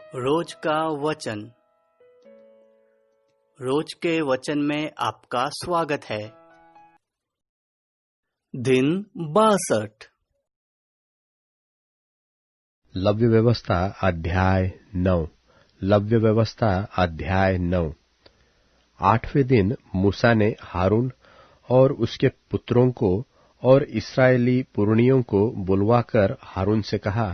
रोज का वचन। रोज के वचन में आपका स्वागत है। दिन 62। लव्य व्यवस्था अध्याय 9। लव्य व्यवस्था अध्याय 9। 8वें दिन मूसा ने हारून और उसके पुत्रों को और इस्राएली पुरनियों को बुलवाकर हारून से कहा,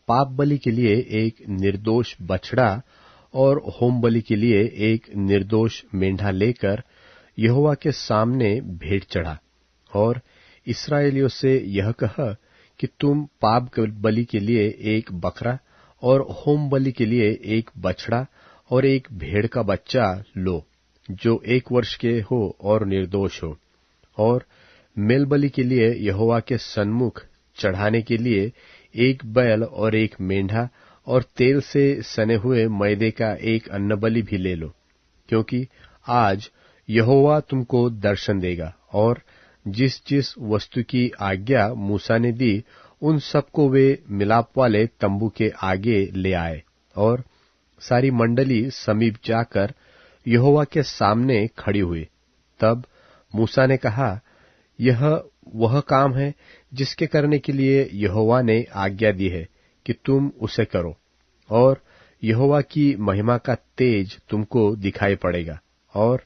पाप बलि के लिए एक निर्दोष बछड़ा और होम बलि के लिए एक निर्दोष मेंढा लेकर यहोवा के सामने भेंट चढ़ा, और इस्राएलियों से यह कहा कि तुम पाप बलि के लिए एक बकरा और होम बलि के लिए एक बछड़ा और एक भेड़ का बच्चा लो, जो 1 वर्ष के हो और निर्दोष हो। और मेल बलि के लिए यहोवा के सन्मुख चढ़ाने के लिए एक बैल और एक मेंढा और तेल से सने हुए मैदे का एक अन्नबलि भी ले लो, क्योंकि आज यहोवा तुमको दर्शन देगा। और जिस जिस वस्तु की आज्ञा मूसा ने दी, उन सबको वे मिलाप वाले तंबू के आगे ले आए, और सारी मंडली समीप जाकर यहोवा के सामने खड़ी हुई। तब मूसा ने कहा, यह वह काम है जिसके करने के लिए यहोवा ने आज्ञा दी है कि तुम उसे करो, और यहोवा की महिमा का तेज तुमको दिखाई पड़ेगा। और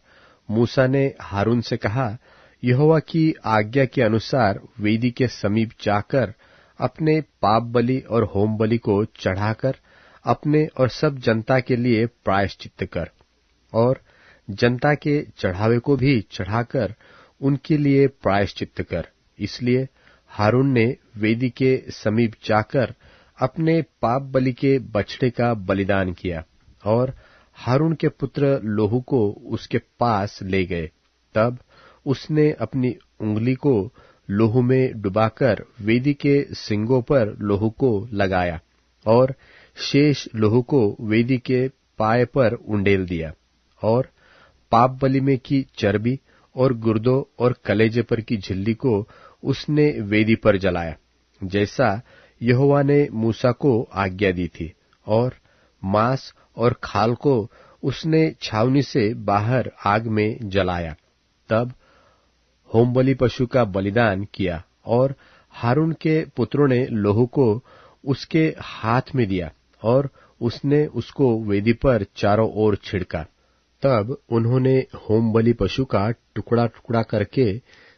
मूसा ने हारून से कहा, यहोवा की आज्ञा के अनुसार वेदी के समीप जाकर अपने पाप बलि और होम बलि को चढ़ाकर अपने और सब जनता के लिए प्रायश्चित्त कर, और जनता के चढ़ावे को भी चढ़ाकर उनके लिए प्रायश्चित्त कर। इसलिए हारून ने वेदी के समीप जाकर अपने पाप बलि के बछड़े का बलिदान किया, और हारून के पुत्र लोहू को उसके पास ले गए। तब उसने अपनी उंगली को लोहू में डुबाकर वेदी के सींगों पर लोहू को लगाया, और शेष लोहू को वेदी के पाए पर उंडेल दिया। और पाप बलि में की चर्बी और गुर्दों और कलेजे पर की झिल्ली को उसने वेदी पर जलाया, जैसा यहोवा ने मूसा को आज्ञा दी थी। और मांस और खाल को उसने छावनी से बाहर आग में जलाया। तब होमबलि पशु का बलिदान किया, और हारून के पुत्रों ने लोहू को उसके हाथ में दिया, और उसने उसको वेदी पर चारों ओर छिड़का। तब उन्होंने होमबलि पशु का टुकड़ा टुकड़ा करके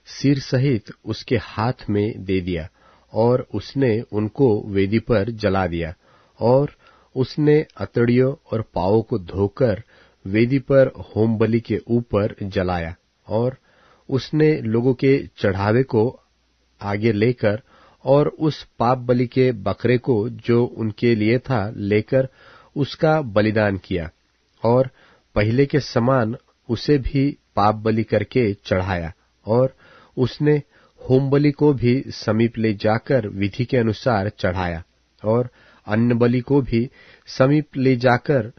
सिर सहित उसके हाथ में दे दिया, और उसने उनको वेदी पर जला दिया। और उसने अतड़ियों और पांवों को धोकर वेदी पर होमबलि के ऊपर जलाया। और उसने लोगों के चढ़ावे को आगे लेकर और उस पाप बलि के बकरे को जो उनके लिए था लेकर उसका बलिदान किया, और पहले के समान उसे भी पाप बलि करके चढ़ाया। और उसने होमबलि को भी समीप ले जाकर विधि के अनुसार चढ़ाया, और अन्न बलि को भी समीप ले जाकर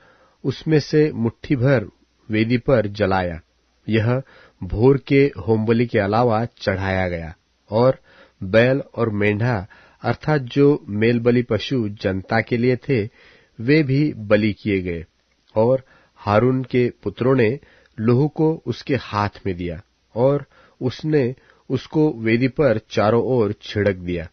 उसमें से मुट्ठी भर वेदी पर जलाया। यह भोर के होमबलि के अलावा चढ़ाया गया। और बैल और मेंढा अर्थात जो मेल बलि पशु जनता के लिए थे, वे भी बलि किए गए। और हारून के पुत्रों ने लोहू को उसके हाथ में दिया, और उसने उसको वेदी पर चारों ओर छिड़क दिया।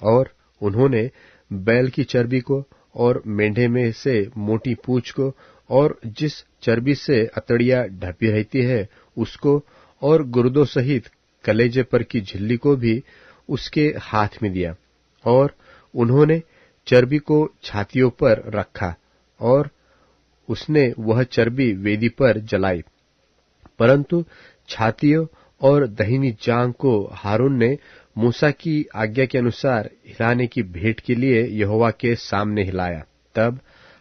और उन्होंने बैल की चर्बी को और मेंढे में से मोटी पूंछ को और जिस चर्बी से अतड़ियां ढपी रहती है उसको, और गुर्दों सहित कलेजे पर की झिल्ली को भी उसके हाथ में दिया। और उन्होंने चर्बी को छातियों पर रखा, और उसने वह चर्बी वेदी पर जलाई। परंतु छातियों और दहिनी जांघ को हारून ने मूसा की आज्ञा के अनुसार हिलाने की भेंट के लिए यहोवा के सामने हिलाया। तब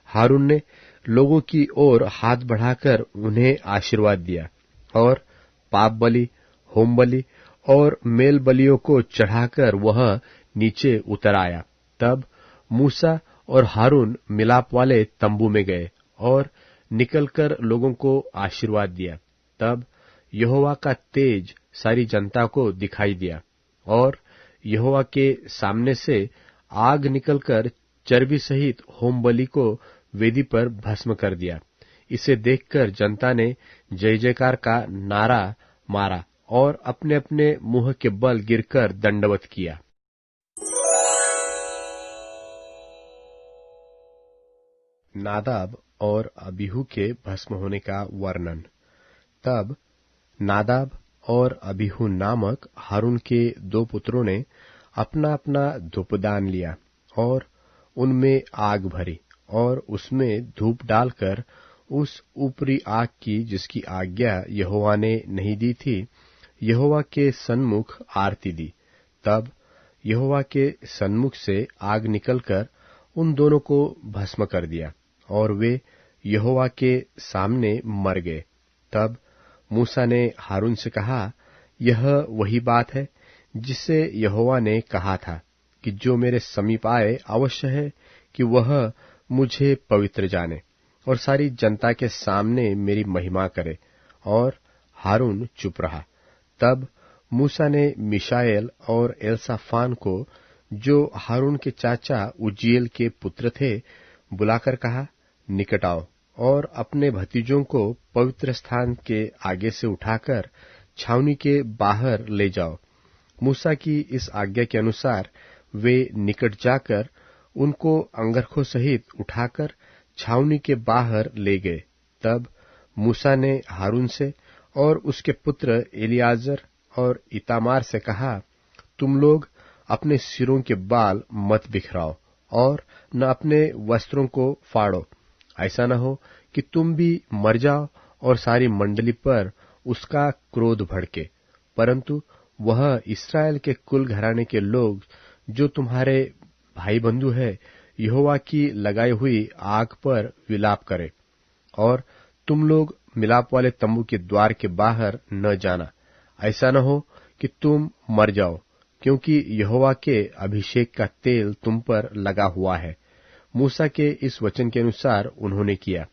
हारून ने लोगों की ओर हाथ बढ़ाकर उन्हें आशीर्वाद दिया, और पाप बलि, होम बलि और मेल बलियों को चढ़ाकर वह नीचे उतर आया। तब मूसा और हारून मिलाप वाले तंबू में गए और निकलकर लोगों को आशीर्वाद दिया। तब यहोवा का तेज सारी जनता को दिखाई दिया, और यहोवा के सामने से आग निकलकर चर्बी सहित होम बलि को वेदी पर भस्म कर दिया। इसे देखकर जनता ने जय जयकार का नारा मारा और अपने अपने मुंह के बल गिरकर दंडवत किया। नादाब और अबीहू के भस्म होने का वर्णन। तब नादाब और अबीहू नामक हारून के 2 पुत्रों ने अपना अपना धूपदान लिया और उनमें आग भरी और उसमें धूप डालकर उस ऊपरी आग की जिसकी आज्ञा यहोवा ने नहीं दी थी, यहोवा के सन्मुख आरती दी। तब यहोवा के सन्मुख से आग निकलकर उन दोनों को भस्म कर दिया और वे यहोवा के सामने मर गए। तब मूसा ने हारून से कहा, यह वही बात है जिसे यहोवा ने कहा था कि जो मेरे समीप आए अवश्य है कि वह मुझे पवित्र जाने और सारी जनता के सामने मेरी महिमा करे। और हारून चुप रहा। तब मूसा ने मिशाएल और एलसाफान को, जो हारून के चाचा उज्जीएल के पुत्र थे, बुलाकर कहा, निकट आओ और अपने भतीजों को पवित्र स्थान के आगे से उठाकर छावनी के बाहर ले जाओ। मूसा की इस आज्ञा के अनुसार वे निकट जाकर उनको अंगरखों सहित उठाकर छावनी के बाहर ले गए। तब मूसा ने हारून से और उसके पुत्र एलियाजर और इतामार से कहा, तुम लोग अपने सिरों के बाल मत बिखराओ और न अपने वस्त्रों को फाड़ो, ऐसा न हो कि तुम भी मर जाओ और सारी मंडली पर उसका क्रोध भड़के। परंतु वह इस्राएल के कुल घराने के लोग जो तुम्हारे भाई बंधु है, यहोवा की लगाई हुई आग पर विलाप करे। और तुम लोग मिलाप वाले तंबू के द्वार के बाहर न जाना, ऐसा न हो कि तुम मर जाओ, क्योंकि यहोवा के अभिषेक का तेल तुम पर लगा हुआ है। मूसा के इस वचन के अनुसार उन्होंने किया।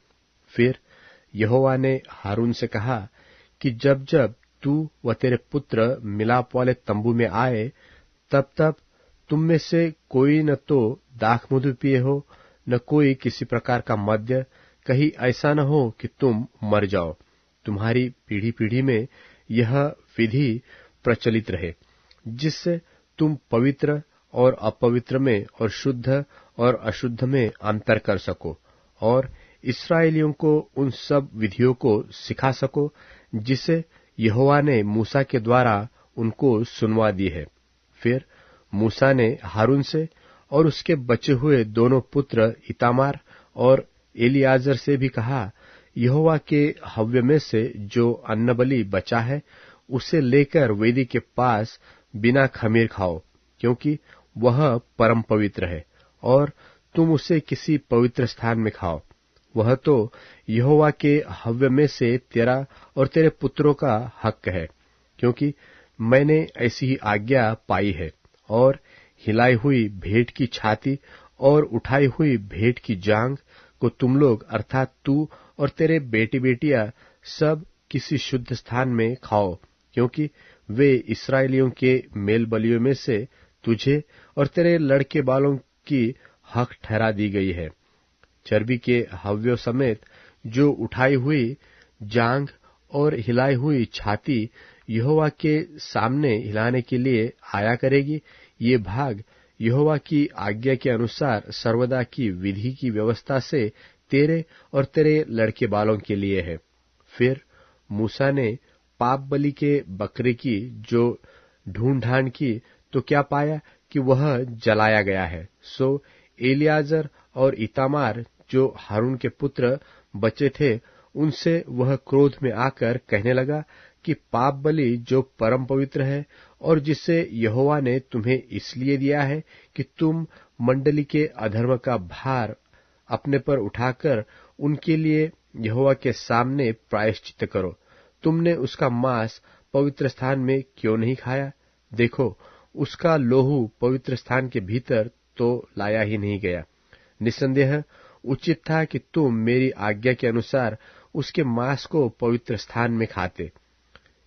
फिर यहोवा ने हारून से कहा कि जब जब तू व तेरे पुत्र मिलाप वाले तंबू में आए, तब तब तुम में से कोई न तो दाख मधु पिए हो, न कोई किसी प्रकार का मद्य, कहीं ऐसा न हो कि तुम मर जाओ। तुम्हारी पीढ़ी पीढ़ी में यह विधि प्रचलित रहे, जिससे तुम पवित्र और अपवित्र में और शुद्ध और अशुद्ध में अंतर कर सको और इस्राएलियों को उन सब विधियों को सिखा सको जिसे यहोवा ने मूसा के द्वारा उनको सुनवा दी है। फिर मूसा ने हारून से और उसके बचे हुए दोनों पुत्र इतामार और एलियाजर से भी कहा, यहोवा के हव्य में से जो अन्नबलि बचा है उसे लेकर वेदी के पास बिना खमीर खाओ, क्योंकि वह परम पवित्र है, और तुम उसे किसी पवित्र स्थान में खाओ। वह तो यहोवा के हव्य में से तेरा और तेरे पुत्रों का हक है, क्योंकि मैंने ऐसी ही आज्ञा पाई है। और हिलाई हुई भेंट की छाती और उठाई हुई भेंट की जांघ को तुम लोग अर्थात तू और तेरे बेटी बेटियां सब किसी शुद्ध स्थान में खाओ, क्योंकि वे इस्राएलियों के मेल बलियों में से तुझे और तेरे लड़के बालों की हक ठहरा दी गई है। चर्बी के हव्यों समेत जो उठाई हुई जांघ और हिलाई हुई छाती यहोवा के सामने हिलाने के लिए आया करेगी, ये भाग यहोवा की आज्ञा के अनुसार सर्वदा की विधि की व्यवस्था से तेरे और तेरे लड़के बालों के लिए है। फिर मूसा ने पाप बलि के बकरे की जो ढूंढ की तो क्या पाया कि वह जलाया गया है। सो एलियाजर और इतामार जो हारून के पुत्र बचे थे, उनसे वह क्रोध में आकर कहने लगा कि पाप बलि जो परम पवित्र है और जिसे यहोवा ने तुम्हें इसलिए दिया है कि तुम मंडली के अधर्म का भार अपने पर उठाकर उनके लिए यहोवा के सामने प्रायश्चित करो, तुमने उसका मांस पवित्र स्थान में क्यों नहीं खाया? देखो, उसका लोहू पवित्र स्थान के भीतर तो लाया ही नहीं गया। निसंदेह उचित था कि तुम मेरी आज्ञा के अनुसार उसके मांस को पवित्र स्थान में खाते।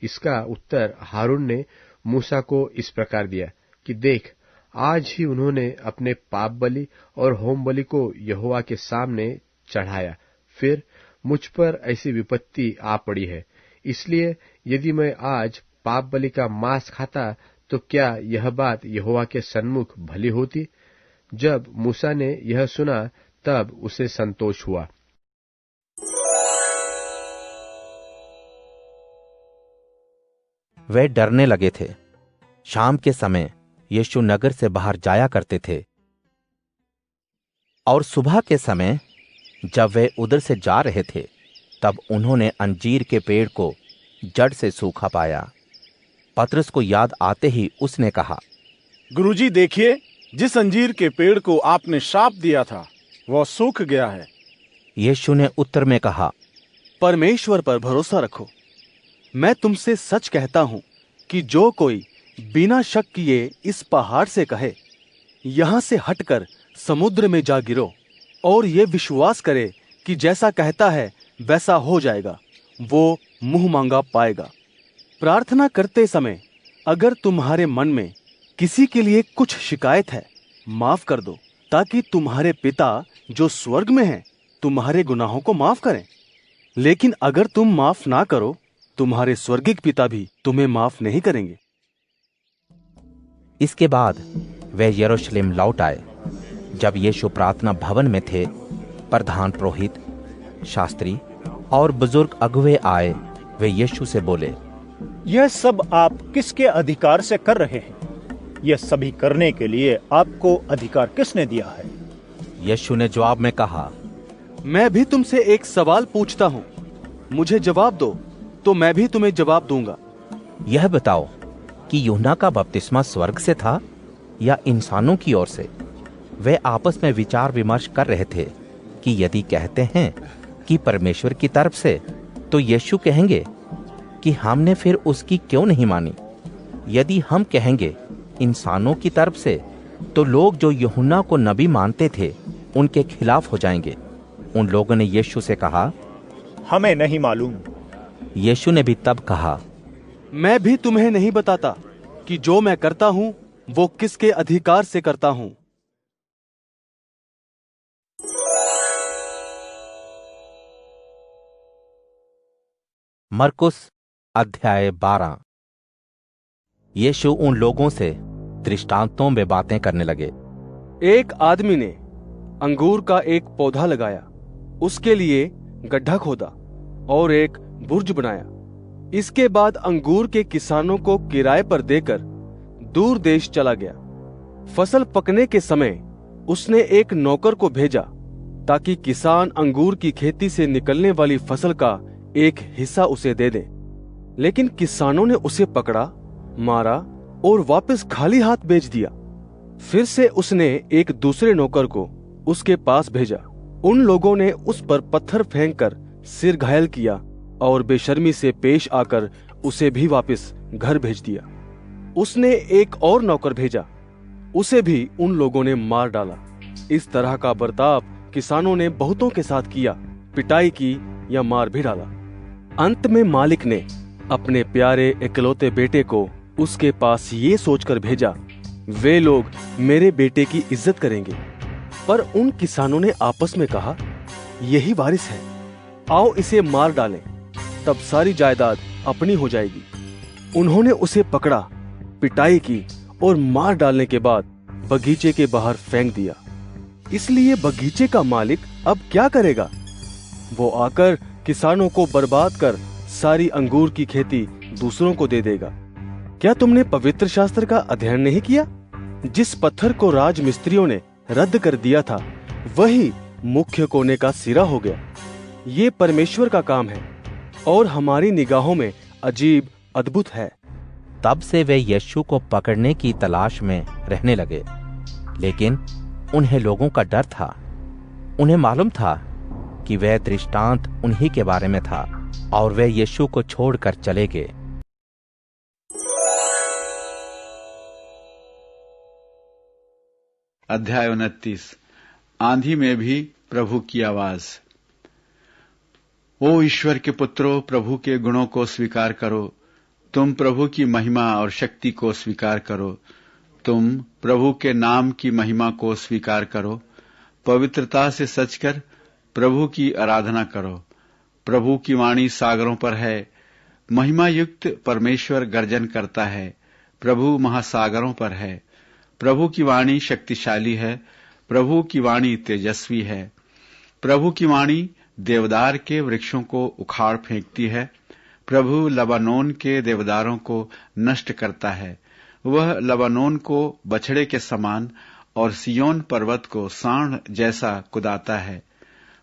इसका उत्तर हारून ने मूसा को इस प्रकार दिया कि देख, आज ही उन्होंने अपने पाप बलि और होम बलि को यहोवा के सामने चढ़ाया। फिर मुझ पर ऐसी विपत्ति आ पड़ी है, इसलिए यदि मैं आज पाप बलि का मांस खाता तो क्या यह बात यहोवा के सन्मुख भली होती? जब मूसा ने यह सुना तब उसे संतोष हुआ। वे डरने लगे थे। शाम के समय यीशु नगर से बाहर जाया करते थे और सुबह के समय जब वे उधर से जा रहे थे तब उन्होंने अंजीर के पेड़ को जड़ से सूखा पाया। पतरस को याद आते ही उसने कहा, गुरुजी देखिए, जिस अंजीर के पेड़ को आपने श्राप दिया था वह सूख गया है। यीशु ने उत्तर में कहा, परमेश्वर पर भरोसा रखो। मैं तुमसे सच कहता हूं कि जो कोई बिना शक किए इस पहाड़ से कहे, यहां से हटकर समुद्र में जा गिरो, और ये विश्वास करे कि जैसा कहता है वैसा हो जाएगा, वो मुंह मांगा पाएगा। प्रार्थना करते समय अगर तुम्हारे मन में किसी के लिए कुछ शिकायत है, माफ कर दो, ताकि तुम्हारे पिता जो स्वर्ग में हैं तुम्हारे गुनाहों को माफ करें। लेकिन अगर तुम माफ ना करो, तुम्हारे स्वर्गिक पिता भी तुम्हें माफ नहीं करेंगे। इसके बाद वे यरूशलेम लौट आए। जब यीशु प्रार्थना भवन में थे, प्रधान पुरोहित, शास्त्री और बुजुर्ग अगुवे आए। वे यीशु से बोले, यह सब आप किसके अधिकार से कर रहे हैं? यह सभी करने के लिए आपको अधिकार किसने दिया है? यीशु ने जवाब में कहा, मैं भी तुमसे एक सवाल पूछता हूं, मुझे जवाब दो तो मैं भी तुम्हें जवाब दूंगा। यह बताओ कि यूहन्ना का बपतिस्मा स्वर्ग से था या इंसानों की ओर से? वे आपस में विचार विमर्श कर रहे थे कि यदि कहते हैं कि परमेश्वर की तरफ से, तो यीशु कहेंगे कि हमने फिर उसकी क्यों नहीं मानी। यदि हम कहेंगे इंसानों की तरफ से, तो लोग जो यूहन्ना को नबी मानते थे उनके खिलाफ हो जाएंगे। उन लोगों ने यीशु से कहा, हमें नहीं मालूम। यीशु ने भी तब कहा, मैं भी तुम्हें नहीं बताता कि जो मैं करता हूं वो किसके अधिकार से करता हूं। मरकुस अध्याय 12। यीशु उन लोगों से दृष्टांतों में बातें करने लगे। एक आदमी ने अंगूर का एक पौधा लगाया, उसके लिए गड्ढा खोदा और एक बुर्ज बनाया। इसके बाद अंगूर के किसानों को किराए पर देकर दूर देश चला गया। फसल पकने के समय उसने एक नौकर को भेजा ताकि किसान अंगूर की खेती से निकलने वाली फसल का एक हिस्सा उसे दे दे। लेकिन किसानों ने उसे पकड़ा, मारा और वापस खाली हाथ भेज दिया। फिर से उसने एक दूसरे नौकर को उसके पास भेजा। उन लोगों ने उस पर पत्थर फेंककर सिर घायल किया और बेशर्मी से पेश आकर उसे भी वापस घर भेज दिया। उसने एक और नौकर भेजा, उसे भी उन लोगों ने मार डाला। इस तरह का बर्ताव किसानों ने बहुतों के साथ किया, पिटाई की या मार भी डाला। अंत में मालिक ने अपने प्यारे इकलौते बेटे को उसके पास ये सोचकर भेजा, वे लोग मेरे बेटे की इज्जत करेंगे। पर उन किसानों ने आपस में कहा, यही वारिस है, आओ इसे मार डालें, तब सारी जायदाद अपनी हो जाएगी। उन्होंने उसे पकड़ा, पिटाई की और मार डालने के बाद बगीचे के बाहर फेंक दिया। इसलिए बगीचे का मालिक अब क्या करेगा? वो आकर किसानों को बर्बाद कर सारी अंगूर की खेती दूसरों को दे देगा। क्या तुमने पवित्र शास्त्र का अध्ययन नहीं किया? जिस पत्थर को राजमिस्त्रियों ने रद्द कर दिया था, वही मुख्य कोने का सिरा हो गया। ये परमेश्वर का काम है और हमारी निगाहों में अजीब अद्भुत है। तब से वे यीशु को पकड़ने की तलाश में रहने लगे, लेकिन उन्हें लोगों का डर था। उन्हें मालूम था कि वह दृष्टांत उन्हीं के बारे में था, और वे यीशु को छोड़कर चले गए। अध्याय 29। आंधी में भी प्रभु की आवाज। ओ ईश्वर के पुत्रों, प्रभु के गुणों को स्वीकार करो। तुम प्रभु की महिमा और शक्ति को स्वीकार करो। तुम प्रभु के नाम की महिमा को स्वीकार करो। पवित्रता से सचकर प्रभु की आराधना करो। प्रभु की वाणी सागरों पर है, महिमा युक्त परमेश्वर गर्जन करता है। प्रभु महासागरों पर है। प्रभु की वाणी शक्तिशाली है, प्रभु की वाणी तेजस्वी है। प्रभु की वाणी देवदार के वृक्षों को उखाड़ फेंकती है। प्रभु लबानोन के देवदारों को नष्ट करता है। वह लबानोन को बछड़े के समान और सियोन पर्वत को सांड जैसा कुदाता है।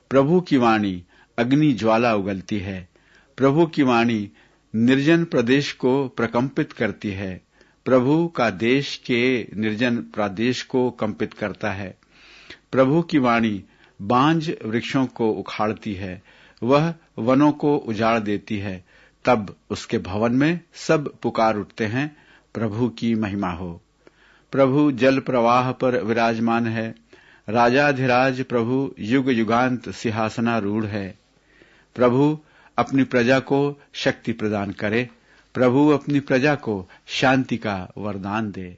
प्रभु की वाणी अग्नि ज्वाला उगलती है। प्रभु की वाणी निर्जन प्रदेश को प्रकंपित करती है। प्रभु का देश के निर्जन प्रदेश को कंपित करता है। प्रभु की वाणी बांझ वृक्षों को उखाड़ती है। वह वनों को उजाड़ देती है। तब उसके भवन में सब पुकार उठते हैं, प्रभु की महिमा हो। प्रभु जल प्रवाह पर विराजमान है। राजाधिराज प्रभु युग युगांत सिंहासनारूढ़ है। प्रभु अपनी प्रजा को शक्ति प्रदान करे। प्रभु अपनी प्रजा को शांति का वरदान दे।